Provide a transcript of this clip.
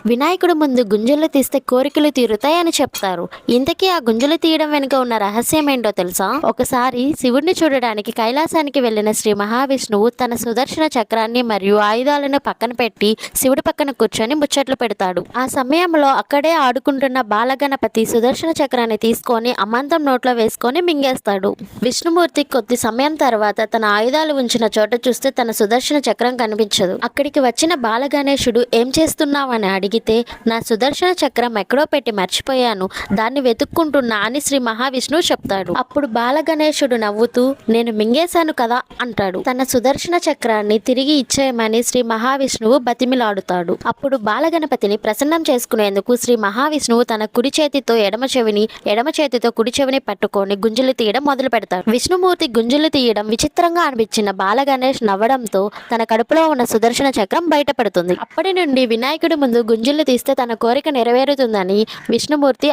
వినాయకుడు ముందు గుంజలు తీస్తే కోరికలు తీరుతాయని చెప్తారు. ఇంతకీ ఆ గుంజలు తీయడం వెనుక ఉన్న రహస్యం ఏంటో తెలుసా? ఒకసారి శివుడిని చూడడానికి కైలాసానికి వెళ్లిన శ్రీ మహావిష్ణువు తన సుదర్శన చక్రాన్ని మరియు ఆయుధాలను పక్కన పెట్టి శివుడి పక్కన కూర్చొని ముచ్చట్లు పెడతాడు. ఆ సమయంలో అక్కడే ఆడుకుంటున్న బాలగణపతి సుదర్శన చక్రాన్ని తీసుకొని అమాంతం నోట్లో వేసుకొని మింగేస్తాడు. విష్ణుమూర్తి కొద్ది సమయం తర్వాత తన ఆయుధాలు ఉంచిన చోట చూస్తే తన సుదర్శన చక్రం కనిపించదు. అక్కడికి వచ్చిన బాలగణేశుడు ఏం చేస్తున్నావని అడిగితే, నా సుదర్శన చక్రం ఎక్కడో పెట్టి మర్చిపోయాను, దాన్ని వెతుక్కుంటున్నా అని శ్రీ మహావిష్ణువు చెప్తాడు. అప్పుడు బాలగణేశుడు నవ్వుతూ, నేను మింగేశాను కదా అంటాడు. తన సుదర్శన చక్రాన్ని తిరిగి ఇచ్చేయమని శ్రీ మహావిష్ణువు బతిమిలాడుతాడు. అప్పుడు బాలగణపతిని ప్రసన్నం చేసుకునేందుకు శ్రీ మహావిష్ణువు తన కుడి చేతితో ఎడమ చెవిని, ఎడమ చేతితో కుడి చెవిని పట్టుకొని గుంజులు తీయడం మొదలు పెడతాడు. విష్ణుమూర్తి గుంజులు తీయడం విచిత్రంగా అనిపించిన బాలగణేష్ నవ్వడంతో తన కడుపులో ఉన్న సుదర్శన చక్రం బయటపడుతుంది. అప్పటి నుండి వినాయకుడి ముందు గుంజులు తీస్తే తన కోరిక నెరవేరుతుందని విష్ణుమూర్తి